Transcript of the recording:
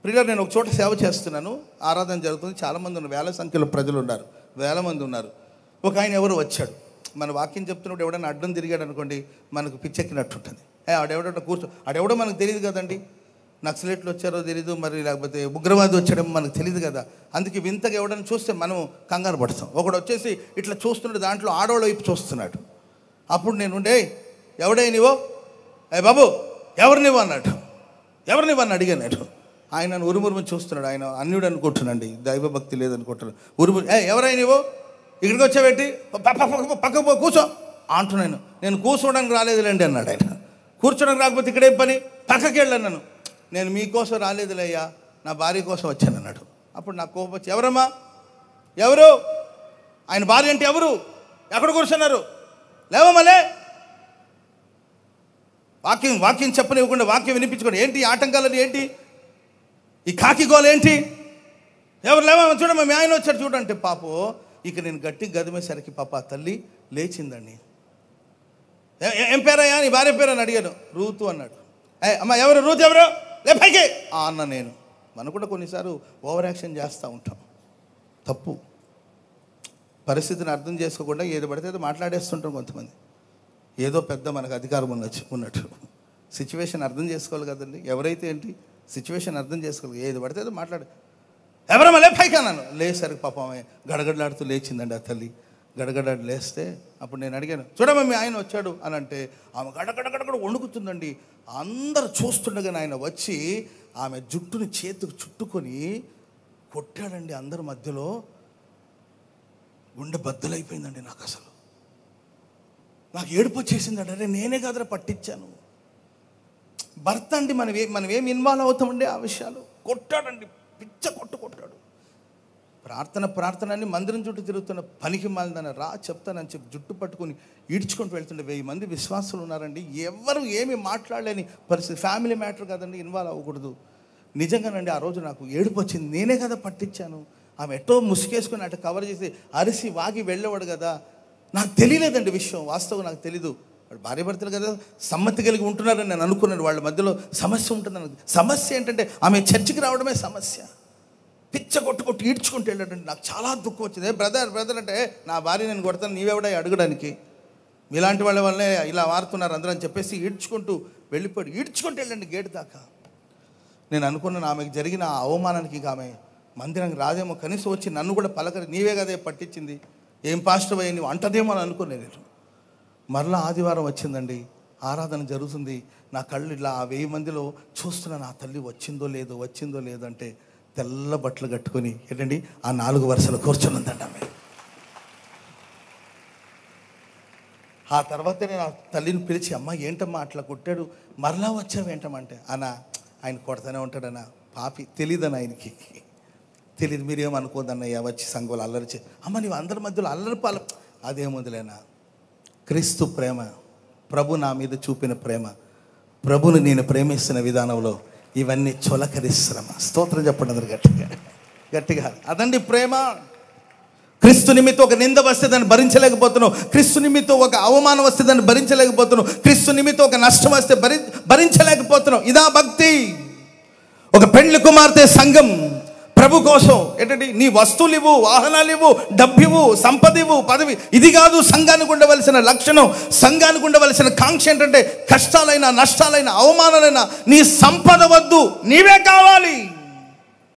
ప్రియులారా, నేను ఒక చోట సేవ చేస్తున్నాను, ఆరాధన జరుగుతుంది, చాలామంది ఉన్నారు, వేల సంఖ్యలో ప్రజలు ఉన్నారు, వేల మంది ఉన్నారు. ఒక ఆయన ఎవరు వచ్చాడు, మన వాక్యం చెప్తున్నప్పుడు ఎవడైనా అడ్డం తిరిగాడు అనుకోండి, మనకు పిచ్చెక్కినట్టు ఉంటుంది. ఆడెవడో ఆడెవడో మనకు తెలియదు కదండి, నక్సలైట్లు వచ్చారో తెలియదు, మరి లేకపోతే ఉగ్రవాది వచ్చాడేమో మనకు తెలియదు కదా. అందుకే వింతగా ఎవడైనా చూస్తే మనం కంగారు పడతాం. ఒకడు వచ్చేసి ఇట్లా చూస్తున్నాడు, దాంట్లో ఆడవాళ్ళ వైపు చూస్తున్నాడు. అప్పుడు నేనుండే ఎవడై నీవో, బాబు ఎవరు నీవు అన్నాడు. ఎవరు నీవు అని అడిగాను. ఆయన ఉరుమురుమని చూస్తున్నాడు. ఆయన అన్యుడు అనుకుంటున్నాండి, దైవభక్తి లేదనుకుంటున్నాడు. ఉరుమురు, ఎవరై నీవో, ఇక్కడికి వచ్చావేంటి, పక్కకు పో కూర్చో అంటున్నాను. నేను కూర్చోడానికి రాలేదులేండి అన్నాడు ఆయన. కూర్చోడానికి రాకపోతే ఇక్కడేం పని, పక్కకి వెళ్ళాను. నేను మీకోసం రాలేదులేయ్యా, నా భార్య కోసం వచ్చాను అన్నాడు. అప్పుడు నాకు కోపం వచ్చి, ఎవరమ్మా ఎవరు, ఆయన భార్య అంటే ఎవరు, ఎక్కడ కూర్చున్నారు, లేవమ్మలే, వాక్యం చెప్పనివ్వకుండా, వాక్యం వినిపించుకోండి, ఏంటి ఆటంకాలని, ఏంటి ఈ కాకి గోలు ఏంటి, ఎవరు లేవమ్మా చూడమ్మా మీ ఆయన వచ్చాడు చూడంటే, పాపం ఇక నేను గట్టిగా గదిమేసరికి పాప తల్లి లేచిందండి. ఏం పేరయ్యా, నీ భార్య పేరు అని అడిగాను. రూతు అన్నాడు. అమ్మ ఎవరు, రూతు ఎవరు, లే పైకి అన్న. నేను మనం కూడా కొన్నిసార్లు ఓవర్ యాక్షన్ చేస్తూ ఉంటాం, తప్పు. పరిస్థితిని అర్థం చేసుకోకుండా ఏది పడితే ఏదో మాట్లాడేస్తుంటాం కొంతమంది, ఏదో పెద్ద మనకు అధికారం ఉన్నట్టు. సిచ్యువేషన్ అర్థం చేసుకోవాలి కదండి, ఎవరైతే ఏంటి సిచ్యువేషన్ అర్థం చేసుకోవాలి. ఏది పడితే ఏదో ఎవరమ్మా లే పైకి అన్నాను. లేసరికి పాపం ఆమె గడగడలాడుతూ లేచిందండి. ఆ తల్లి గడగడాడు లేస్తే అప్పుడు నేను అడిగాను, చూడమ్మా మీ ఆయన వచ్చాడు అని అంటే, ఆమె గడగడగడగడ వణుకుతుందండి. అందరు చూస్తుండగానే ఆయన వచ్చి ఆమె జుట్టుని చేతికి చుట్టుకొని కొట్టాడండి. అందరి మధ్యలో గుండె బద్దలైపోయిందండి. నాకు అసలు నాకు ఏడుపు వచ్చేసిందండి. అరే నేనే కాదరా పట్టించాను. భర్త అండి, మనం ఏం ఇన్వాల్వ్ అవుతామండి ఆ విషయాలు. కొట్టాడండి, పిచ్చ కొట్టాడు. ప్రార్థన అని మందిరం చుట్టూ తిరుగుతున్న పనికి మాలిందని చెప్తానని చెప్పి జుట్టు పట్టుకొని ఈడ్చుకుంటూ వెళ్తుండే 1000 మంది విశ్వాసులు ఉన్నారండి. ఎవరు ఏమి మాట్లాడలేని పరిస్థితి. ఫ్యామిలీ మ్యాటర్ కదండి, ఇన్వాల్వ్ అవ్వకూడదు. నిజంగానండి ఆ రోజు నాకు ఏడుపు వచ్చింది. నేనే కదా పట్టించాను. ఆమె ఎట్టో ముసుకేసుకొని అటు కవర్ చేసి అరిసి వాగి వెళ్ళేవాడు కదా. నాకు తెలియలేదండి విషయం, వాస్తవం నాకు తెలీదు. వాడు భార్య భర్తలు కదా, సమ్మతి కలిగి ఉంటున్నారని నేను అనుకున్నాను. వాళ్ళ మధ్యలో సమస్య ఉంటుందని. సమస్య ఏంటంటే ఆమె చర్చికి రావడమే సమస్య. పిచ్చ కొట్టు ఈడ్చుకుంటూ వెళ్ళాడంటే నాకు చాలా దుఃఖం వచ్చింది. బ్రదర్ అంటే నా భార్య నేను కొడతాను, నీవెవడా అడగడానికి, మీలాంటి వాళ్ళ వల్లే ఇలా వారుతున్నారు అందరూ అని చెప్పేసి ఈడ్చుకుంటూ వెళ్ళిపోయాడు. ఈడ్చుకుంటూ వెళ్ళండి గేటు దాకా. నేను అనుకున్నాను ఆమెకు జరిగిన ఆ అవమానానికి ఇక ఆమె మందిరానికి రాదేమో, కనీసం వచ్చి నన్ను కూడా పలకరి, నీవే కదే పట్టించింది, ఏం పాస్టర్ అయ్యి నువ్వు అంటదేమో అని అనుకున్నాను నేను. మరలా ఆదివారం వచ్చిందండి, ఆరాధన జరుగుతుంది. నా కళ్ళు ఇలా ఆ 1000 మందిలో చూస్తున్నాను, ఆ తల్లి వచ్చిందో లేదో అంటే తెల్ల బట్టలు కట్టుకొని ఏంటండి ఆ 4 వరుసలు కూర్చొని ఉందండి ఆమె. ఆ తర్వాత నేను ఆ తల్లిని పిలిచి, అమ్మ ఏంటమ్మా అట్లా కొట్టాడు, మరలా వచ్చావేంటమంటే, ఆయన కొడతానే ఉంటాడన్న పాపి, తెలియదని ఆయనకి తెలియదు. మీరేమనుకోదన్నయ్యా వచ్చి సంఘంలో అల్లరి అమ్మ నీవు అందరి మధ్యలో అల్లరి పాల, అదేముందులేనా క్రీస్తు ప్రేమ, ప్రభు నా మీద చూపిన ప్రేమ, ప్రభుని నేను ప్రేమిస్తున్న విధానంలో ఇవన్నీ చులకరిశ్రమ. స్తోత్రం చెప్పండి అందరు గట్టిగా. అదండి ప్రేమ. క్రీస్తు నిమిత్తం ఒక నింద వస్తే దాన్ని భరించలేకపోతున్నావు, క్రీస్తు నిమిత్తం ఒక అవమానం వస్తే దాన్ని భరించలేకపోతున్నావు, క్రీస్తు నిమిత్తం ఒక నష్టం వస్తే భరించలేకపోతున్నావు. ఇదా భక్తి. ఒక పెండ్లి కుమార్తె సంఘం ప్రభు కోసం ఏంటంటే నీ వస్తువులు ఇవ్వు, వాహనాలు ఇవ్వు, డబ్బివ్వు, సంపద ఇవ్వు, పదవి, ఇది కాదు సంఘానికి ఉండవలసిన లక్షణం. సంఘానికి ఉండవలసిన కాంక్ష ఏంటంటే కష్టాలైనా, నష్టాలైనా, అవమానాలైనా నీ సంపద వద్దు, నీవే కావాలి.